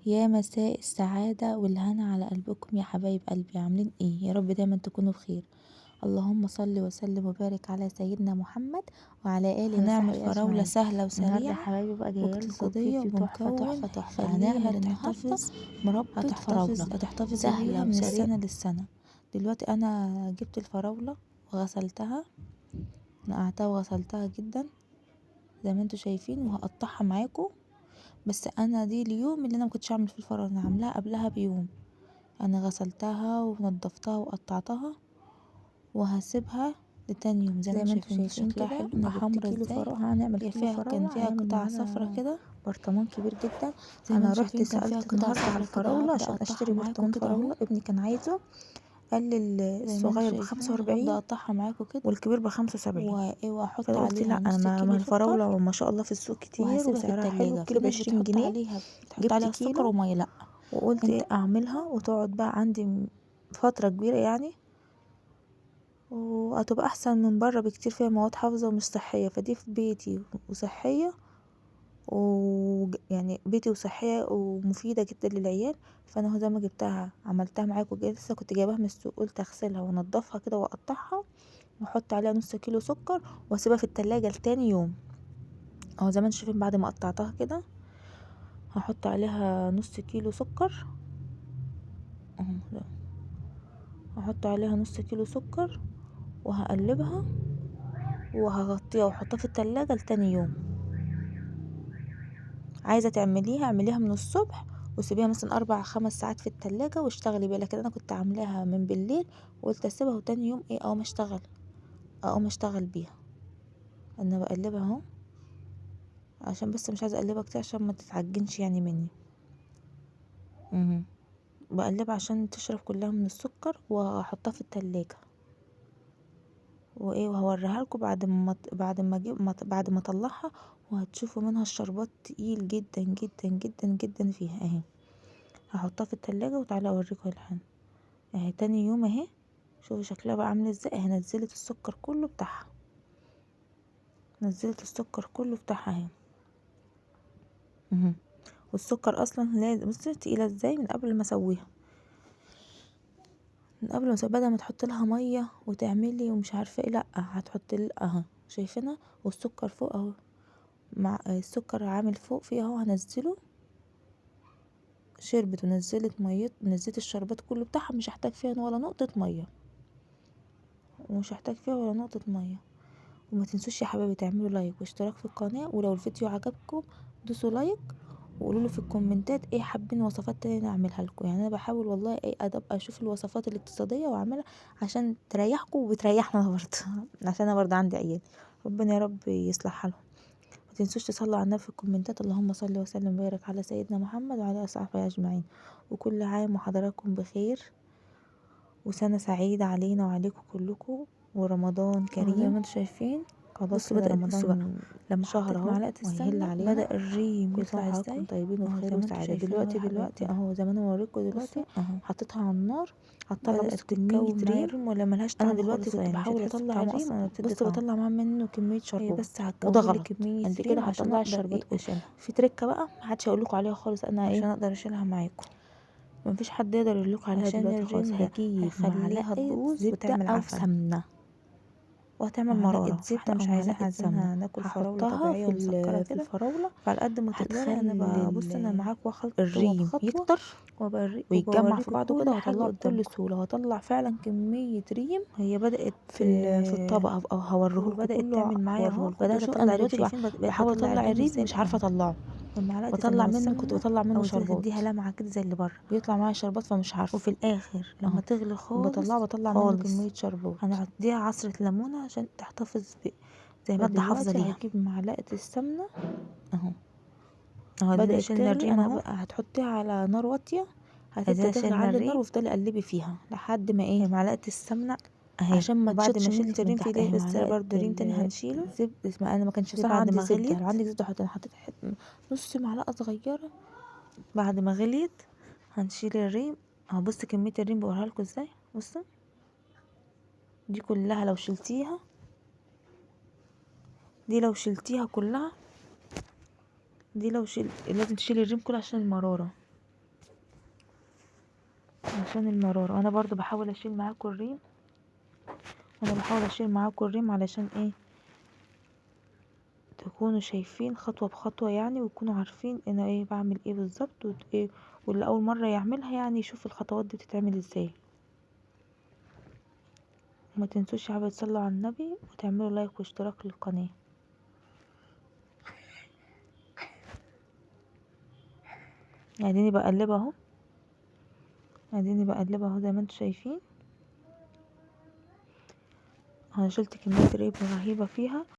يا مساء السعادة والهنا على قلبكم يا حبايب قلبي، عاملين ايه؟ يا رب دايما تكونوا بخير. اللهم صل وسلم وبارك على سيدنا محمد وعلى اله هنعمل وصحبه فراولة اجمعين. سهلة النهارده وسريعة يا حبايبي بقى جايه لكم واقتصادية فيديو تحفه وبمكون تحفه تحفه. هنعمل هنعمل النهارده نحتفظ مربى فراوله هتحتفظي سهله بيها من وسريعه. السنة للسنة. دلوقتي انا جبت الفراوله وغسلتها، نقعتها وغسلتها جدا زي ما انتوا شايفين، وهقطعها معاكم. بس انا دي اليوم اللي انا مكنتش اعمل فيه الفراوله، انا عاملاها قبلها بيوم. انا غسلتها ونضفتها وقطعتها وهسيبها لتاني يوم زي ما انتوا شايفين شكلها كده، حلو. انا جبت حمرا كيلو ازاي. فراولة، هنعمل هي كيلو فيها كان فراولة فيها هيعمل قطع صفرة معانا كده، برطمان كبير جدا. زي ما انا انتوا رحت شايفين. كان فيها سألت قطع النهارده على صفرة كده، الفراولة هبدأ عشان اقطعها اشتري معاكم برطمان كده اهو. فراولة، ابني كان عايزه. قال لي زي ما انتوا الصغير شايفين بخمسة هبدأ واربعين اقطعها معاكم كده والكبير ب75. واحط فانا قلت لا، عليها انا نص ما كيلو الفراولة سكر ما شاء الله في السوق كتير وهسيبها في وسعرها حلو، التلاجة. في الكيلو ناس ب20 جنيه بتحط جبت عليها السكر كيلو. ومية. لا، وقلت انت ايه اعملها وتقعد بقى عندي فترة كبيرة يعني، وهتبقى احسن من بره بكتير، فيها مواد حافظة ومش صحية. فدي في بيتي وصحية، يعني بيتي وصحية ومفيدة جدا للعيال. فانا هو زي ما جبتها عملتها معاكم كده، لسه كنت جايباها من السوق، قلت اغسلها وانضفها كده واقطعها واحط عليها نص كيلو سكر واسيبها في التلاجة لتاني يوم. اهو زي ما انتوا شايفين بعد ما قطعتها كده هحط عليها نص كيلو سكر اهو ده. هحط عليها نص كيلو سكر وهقلبها وهغطيها واحطها في التلاجة لتاني يوم. عايزة تعمليها اعمليها من الصبح وسيبيها مثلا 4 5 ساعات في التلاجة واشتغلي بيها. لكن انا كنت عاملاها من بالليل وقلت اسيبها وتاني يوم ايه اقوم اشتغل بيها. انا بقلبها اهو، عشان بس مش عايزة اقلبها كتير عشان ما تتعجنش يعني مني. بقلبها عشان تشرب كلها من السكر وهحطها في التلاجة وايه، وهوريها لكم بعد ما اطلعها، وهتشوفوا منها الشربات تقيل جدا جدا جدا جدا فيها اهي. هحطها في التلاجة وتعالى اوريكم الحين اهي. تاني يوم اهي، شوفوا شكلها بقى عامل ازاي اهي. نزلت السكر كله بتاعها، نزلت السكر كله بتاعها اهي. والسكر اصلا لازم بصي تقيله ازاي من قبل ما اسويها، من قبل ما اسويها، بدل ما تحط لها ميه وتعملي ومش عارفه ايه، لا هتحط اهو شايفينها. والسكر فوق اهو، مع السكر عامل فوق فيه اهو. هنزله، شربت ونزلت ميه، نزلت الشربات كله بتاعها، مش هحتاج فيها ولا نقطه ميه، ومش هحتاج فيها ولا نقطه ميه. وما تنسوش يا حبايبي تعملوا لايك واشتراك في القناه، ولو الفيديو عجبكم دوسوا لايك وقولوا لي في الكومنتات ايه حابين وصفات تانية نعملها لكم. يعني انا بحاول والله ايه ابقى اشوف الوصفات الاقتصاديه واعملها عشان تريحكم وبتريحنا انا برضه عشان انا برضه عندي عيال. ربنا يا رب يصلح حالهم. ما تنسوش تصلوا على النبي في الكومنتات. اللهم صل وسلم وبارك على سيدنا محمد وعلى اله وصحبه اجمعين. وكل عام وحضراتكم بخير، وسنه سعيده علينا وعليكم كلكم، ورمضان كريم. زي ما انتم شايفين خلاص بصوا كده بدأت، بصوا بقى رمضان لما شهر حطيت اهو معلقة وهيهل السمنة علينا. بدأ الريم كل سنه يطلع وحضراتكم ازاي طيبين اهو وبخير زي ما انتوا وسعاده. شايفين اهو يا حبايب دلوقتي قلبي. اهو زي ما انا بوريكم بصوا دلوقتي اهو حطيتها على النار، هطلع بدأت بص كميه تتكون معايا ريم. الريم ولا ملهاش انا طعم دلوقتي خالص، كنت يعني مش بحاول هتحسوا اطلع بطعمه الريم، اصلا ولا بتدي بص طعم. بطلع معاه منه كميه هي شربات، بس وده هتكون لي غلط. كمية انت كده ريم عشان هتطلع اقدر الشربات كله. اشيلها، في تركه بقى محدش هيقول لكم عليها خالص، انا ايه عشان اقدر اشيلها معاكم. مفيش حد يقدر يقول لكم عليها عشان دلوقتي خالص. الريم هجيب هيخليها معلقة تبوظ زبدة وتعمل او عفن سمنة، وهتعمل معلقة مرارة. زبدة فاحنا او مش عايزين، معلقة سمنة. عايزينها هناكل فراولة هحطها طبيعية ومسكرة في كده، الفراولة. فعلى قد ما تقدري انا هتخلي ببص انا معاك خطوه الريم بخطوه، يكتر ويتجمع في وبوريكم بعضه كل كده حاجه وهطلعه بكل قدامكم. سهوله. وهطلع فعلا كميه ريم هي بدأت في في الطبق، او هوريهولكم وبدأت كله، تعمل معايا اهو. بدات شوف اطلع انا الريم. دلوقتي شايفين بقيت بحاول بطلع اطلع الريم الريم ازاي مش بقى عارفه اهو. اطلعه، بمعلقة السمنة بطلع منه، كنت والسمنة بطلع منه اول كده شربات، تديها لمعة كده زي اللي بره، بيطلع معايا شربات فمش عارفه. وفي الاخر اهو لما تغلي خالص بطلع منه خالص كميه شربات. هنديها عصرة ليمونة عشان تحتفظ زي مادة حافظة فدلوقتي ليها. هجيب معلقه السمنه اهو، اهو دي بدات شلنا تغلي. الريم انا اهو. بقى هتحطيها على نار واطيه، هتبدا ادينا تغلي، شلنا علي النار الريم. وافضلي قلبي فيها لحد ما ايه، هي معلقة السمنة اهي، عشان ما وبعد ما تشطش شلت منك من الريم في تحت ليه. اهي بس معلقة برضو ريم تاني هنشيله. الزبدة. اسمع، انا ما كانش شوفي صراحه بعد عندي ما زبده، لو غليت، عندك زبده انا حطيت نص معلقه صغيره. بعد ما غليت هنشيل الريم اهو. بص كمية الريم بوريها لكم ازاي. بصوا دي كلها لو شلتيها، دي لو شلتيها كلها، دي لو لازم تشيلي الريم كله عشان المراره. عشان المرارة. انا برضو بحاول اشيل معاكم الريم علشان ايه تكونوا شايفين خطوة بخطوة يعني، وتكونوا عارفين انا ايه بعمل ايه بالظبط ايه، واللي اول مرة يعملها يعني يشوف الخطوات دي بتتعمل ازاي. وما تنسوش يا حبايبي تصلوا على النبي وتعملوا لايك واشتراك للقناة. اديني بقلبها اهو زي ما انتوا شايفين. انا شلت كمية ريب رهيبة فيها.